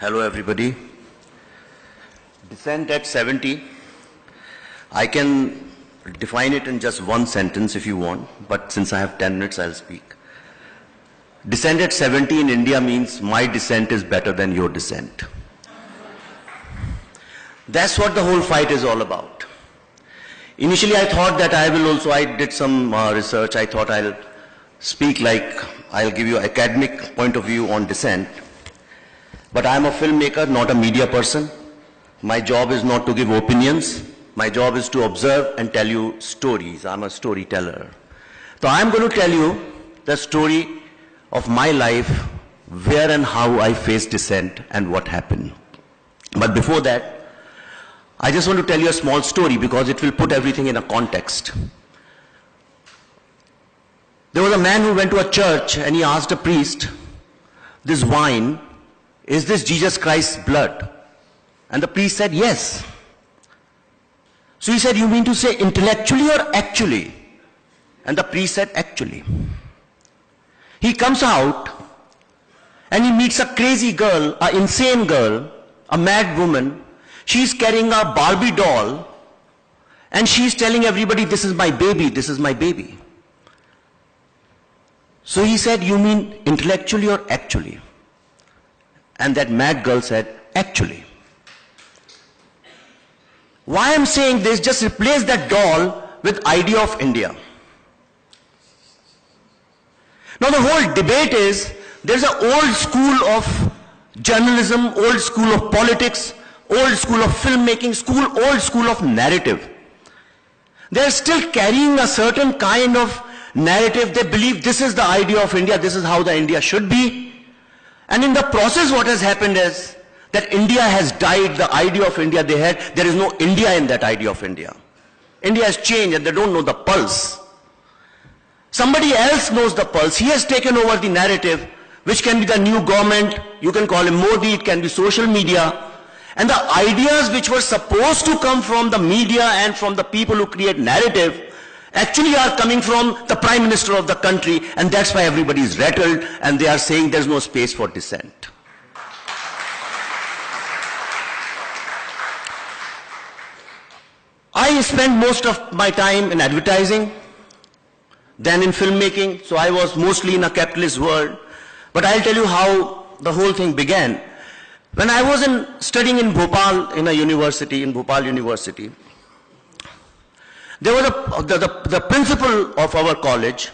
Hello everybody. Dissent at 70. I can define it in just one sentence if you want, but since I have 10 minutes, I'll speak. Dissent at 70 in India means my dissent is better than your dissent. That's what the whole fight is all about. Initially I thought that I did some research. I thought I'll speak like, I'll give you an academic point of view on dissent. But I'm a filmmaker, not a media person. My job is not to give opinions. My job is to observe and tell you stories. I'm a storyteller. So I'm going to tell you the story of my life, where and how I faced dissent and what happened. But before that, I just want to tell you a small story because it will put everything in a context. There was a man who went to a church and he asked a priest, this wine, is this Jesus Christ's blood? And the priest said, yes. So he said, you mean to say intellectually or actually? And the priest said, actually. He comes out and he meets a crazy girl, an insane girl, a mad woman. She's carrying a Barbie doll and she's telling everybody, this is my baby, this is my baby. So he said, you mean intellectually or actually? And that mad girl said, actually. Why I'm saying this, just replace that doll with idea of India. Now the whole debate is, there's an old school of journalism, old school of politics, old school of filmmaking, old school of narrative. They're still carrying a certain kind of narrative. They believe this is the idea of India, this is how the India should be. And in the process what has happened is that India has died, the idea of India they had, there is no India in that idea of India. India has changed and they don't know the pulse. Somebody else knows the pulse. He has taken over the narrative, which can be the new government, you can call him Modi, it can be social media. And the ideas which were supposed to come from the media and from the people who create narrative actually are coming from the Prime Minister of the country, and that's why everybody is rattled and they are saying there's no space for dissent. I spent most of my time in advertising, then in filmmaking, so I was mostly in a capitalist world. But I'll tell you how the whole thing began. When I was studying in Bhopal, in Bhopal University, there was the principal of our college.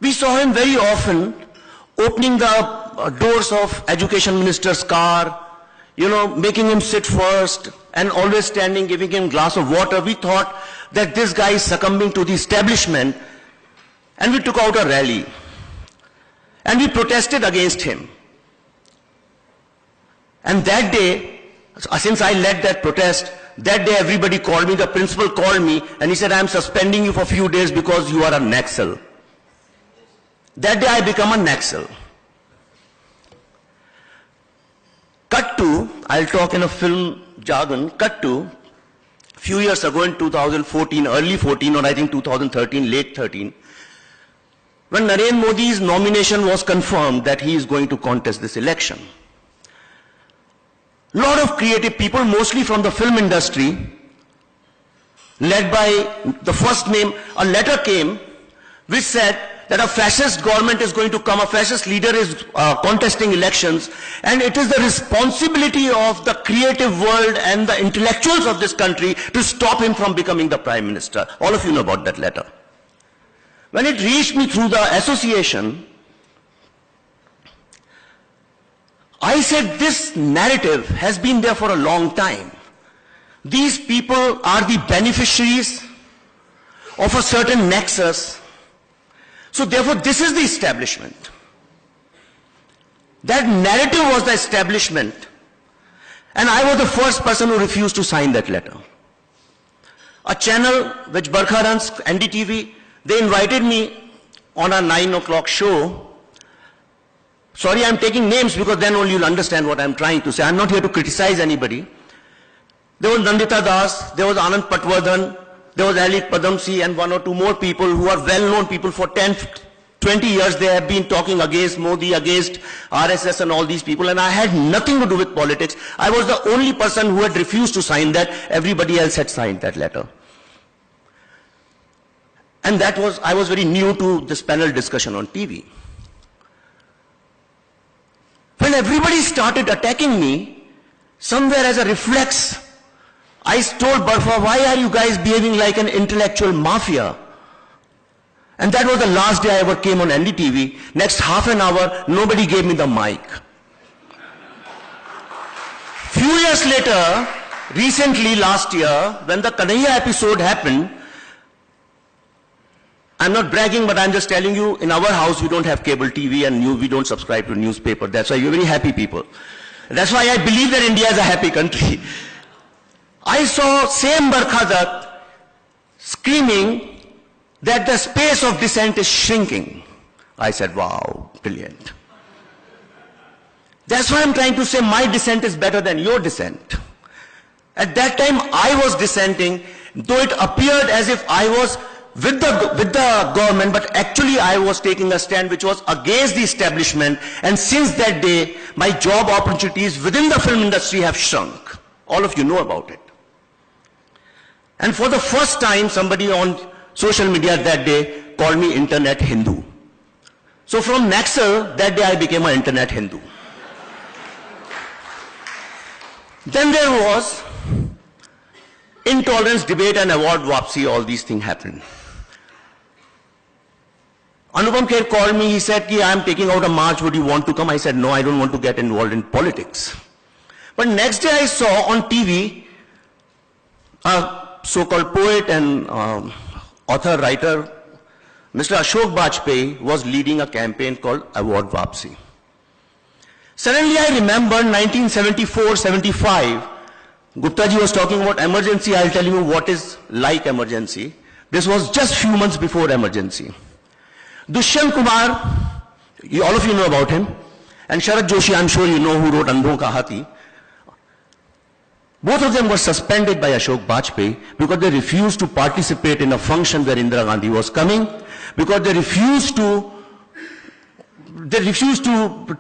We saw him very often opening the doors of education minister's car, making him sit first and always standing, giving him a glass of water. We thought that this guy is succumbing to the establishment, and we took out a rally and we protested against him. And that day, since I led that protest, that day everybody called me, the principal called me and he said, I'm suspending you for a few days because you are a Naxal. That day I become a Naxal. Cut to, I'll talk in a film jargon, cut to, a few years ago in 2014, early 14 or I think 2013, late 13, when Narendra Modi's nomination was confirmed that he is going to contest this election. A lot of creative people, mostly from the film industry, led by the first name, a letter came which said that a fascist government is going to come, a fascist leader is contesting elections, and it is the responsibility of the creative world and the intellectuals of this country to stop him from becoming the Prime Minister. All of you know about that letter. When it reached me through the association, I said this narrative has been there for a long time. These people are the beneficiaries of a certain nexus. So therefore this is the establishment. That narrative was the establishment. And I was the first person who refused to sign that letter. A channel which Barkha runs, NDTV, they invited me on a 9 o'clock show. Sorry, I'm taking names because then only you'll understand what I'm trying to say. I'm not here to criticize anybody. There was Nandita Das, there was Anand Patwardhan, there was Ali Padamsi and one or two more people who are well-known people for 10, 20 years, they have been talking against Modi, against RSS and all these people, and I had nothing to do with politics. I was the only person who had refused to sign that. Everybody else had signed that letter. And I was very new to this panel discussion on TV. When everybody started attacking me, somewhere as a reflex, I told Barkha, why are you guys behaving like an intellectual mafia? And that was the last day I ever came on NDTV. Next half an hour, nobody gave me the mic. Few years later, recently last year, when the Kanhaiya episode happened, I'm not bragging, but I'm just telling you, in our house we don't have cable TV and we don't subscribe to newspaper. That's why we're very happy people. That's why I believe that India is a happy country. I saw same Barkha dutt screaming that the space of dissent is shrinking. I said, wow, brilliant. That's why I'm trying to say my dissent is better than your dissent. At that time I was dissenting, though it appeared as if I was with the government, but actually I was taking a stand which was against the establishment, and since that day my job opportunities within the film industry have shrunk. All of you know about it. And for the first time somebody on social media that day called me Internet Hindu. So from Naxal, that day I became an Internet Hindu. Then there was intolerance, debate and award wapsi, all these things happened. Anupam Kher called me, he said, I am taking out a march, would you want to come? I said, no, I don't want to get involved in politics. But next day I saw on TV a so-called poet and author, writer, Mr. Ashok Bajpai was leading a campaign called Award Wapsi. Suddenly I remember 1974-75, Gupta ji was talking about emergency. I'll tell you what is like emergency. This was just few months before emergency. Dushyant Kumar, all of you know about him, and Sharad Joshi, I'm sure you know, who wrote Andhon Ka Hathi. Both of them were suspended by Ashok Bajpai because they refused to participate in a function where Indira Gandhi was coming, because they refused to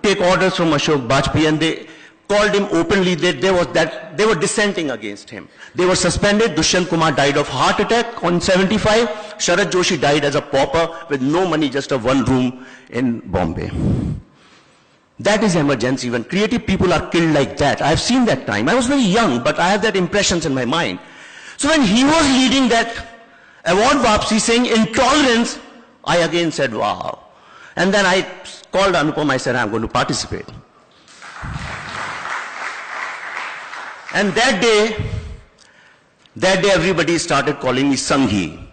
take orders from Ashok Bajpai, and they called him openly. They were dissenting against him. They were suspended. Dushyant Kumar died of heart attack on 75. Sharad Joshi died as a pauper with no money, just a one room in Bombay. That is emergency, when creative people are killed like that. I have seen that time. I was very young, but I have that impressions in my mind. So when he was leading that award wapsi saying intolerance, I again said, wow. And then I called Anupam, I said, I'm going to participate. And that day everybody started calling me Sanghi.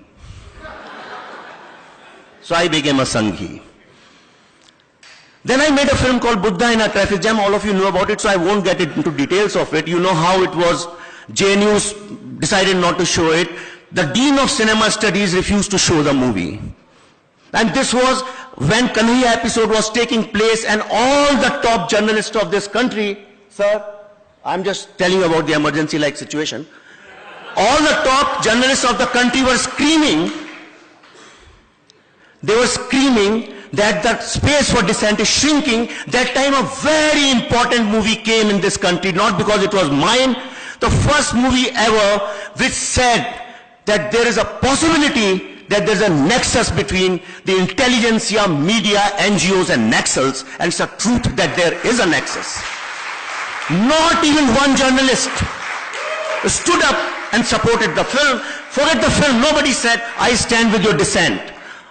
So I became a Sanghi. Then I made a film called Buddha in a Traffic Jam. All of you know about it, so I won't get into details of it. You know how it was. JNU decided not to show it. The Dean of Cinema Studies refused to show the movie. And this was when Kanhaiya episode was taking place, and all the top journalists of this country, sir, I'm just telling you about the emergency-like situation. All the top journalists of the country were screaming. They were screaming that the space for dissent is shrinking. That time a very important movie came in this country, not because it was mine, the first movie ever which said that there is a possibility that there's a nexus between the intelligentsia, media, NGOs and Naxals, and it's a truth that there is a nexus. Not even one journalist stood up and supported the film. Forget the film, nobody said, I stand with your dissent.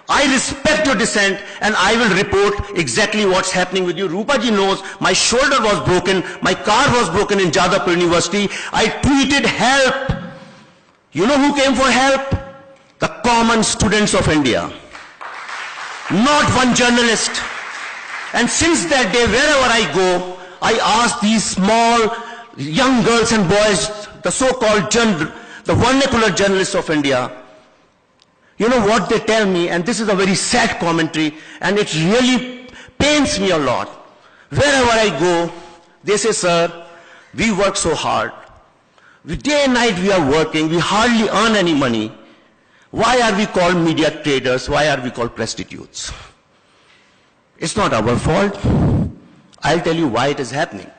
I respect your dissent, and I will report exactly what's happening with you. Rupa ji knows my shoulder was broken, my car was broken in Jadavpur University. I tweeted help. You know who came for help? The common students of India. Not one journalist. And since that day, wherever I go, I ask these small young girls and boys, the so-called the vernacular journalists of India, you know what they tell me, and this is a very sad commentary, and it really pains me a lot. Wherever I go, they say, sir, we work so hard. Day and night we are working, we hardly earn any money. Why are we called media traders? Why are we called prostitutes? It's not our fault. I'll tell you why it is happening.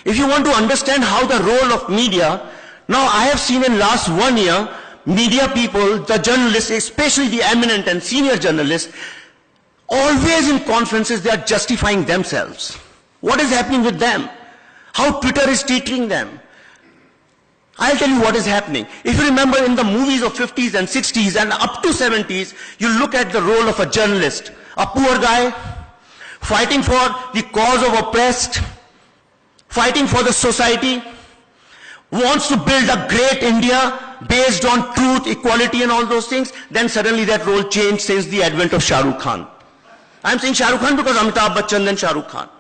If you want to understand how the role of media, now I have seen in last 1 year, media people, the journalists, especially the eminent and senior journalists, always in conferences they are justifying themselves. What is happening with them? How Twitter is treating them? I'll tell you what is happening. If you remember in the movies of 50s and 60s and up to 70s, you look at the role of a journalist, a poor guy, fighting for the cause of oppressed, fighting for the society, wants to build a great India based on truth, equality and all those things, then suddenly that role changed since the advent of Shah Rukh Khan. I'm saying Shah Rukh Khan because Amitabh Bachchan then Shah Rukh Khan.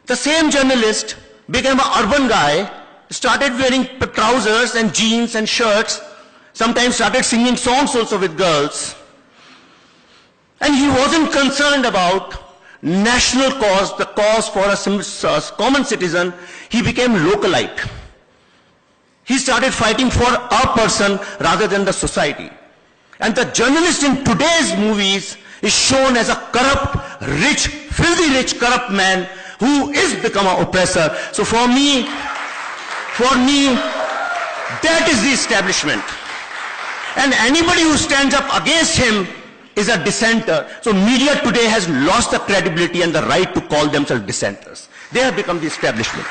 The same journalist became an urban guy, started wearing trousers and jeans and shirts, sometimes started singing songs also with girls. And he wasn't concerned about national cause, the cause for a common citizen. He became localite. He started fighting for a person rather than the society. And the journalist in today's movies is shown as a corrupt, rich, filthy rich, corrupt man who is become an oppressor. So for me, that is the establishment. And anybody who stands up against him is a dissenter. So media today has lost the credibility and the right to call themselves dissenters. They have become the establishment.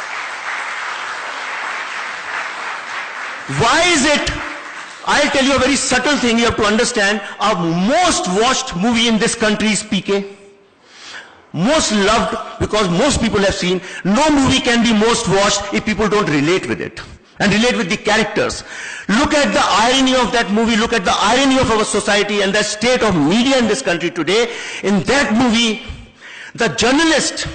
Why is it? I'll tell you a very subtle thing you have to understand. Our most watched movie in this country is PK. Most loved, because most people have seen. No movie can be most watched if people don't relate with it and relate with the characters. Look at the irony of that movie. Look at the irony of our society and the state of media in this country today. In that movie, the journalist,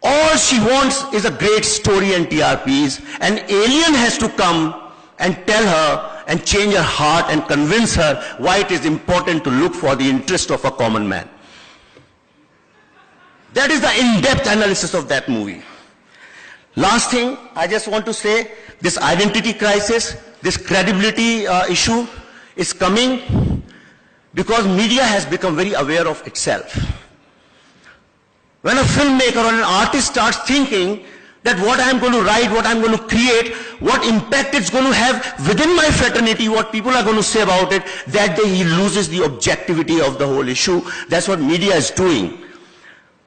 all she wants is a great story and TRPs. An alien has to come and tell her and change her heart and convince her why it is important to look for the interest of a common man. That is the in-depth analysis of that movie. Last thing, I just want to say, this identity crisis, this credibility issue is coming because media has become very aware of itself. When a filmmaker or an artist starts thinking that what I'm going to write, what I'm going to create, what impact it's going to have within my fraternity, what people are going to say about it, that day he loses the objectivity of the whole issue. That's what media is doing.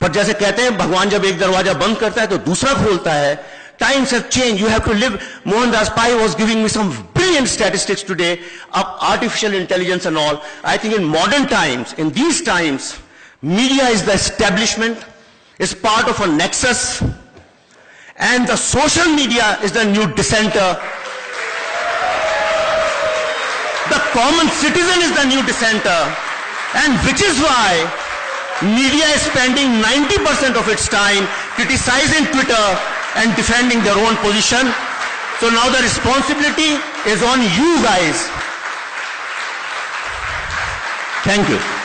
पर जैसे कहते हैं भगवान जब एक दरवाजा बंद करता है तो दूसरा खोलता है. Times have changed. You have to live. Mohandas Pai was giving me some brilliant statistics today of artificial intelligence and all. I think in modern times, in these times, media is the establishment, is part of a nexus, and the social media is the new dissenter. The common citizen is the new dissenter, and which is why media is spending 90% of its time criticizing Twitter and defending their own position. So now the responsibility is on you guys. Thank you.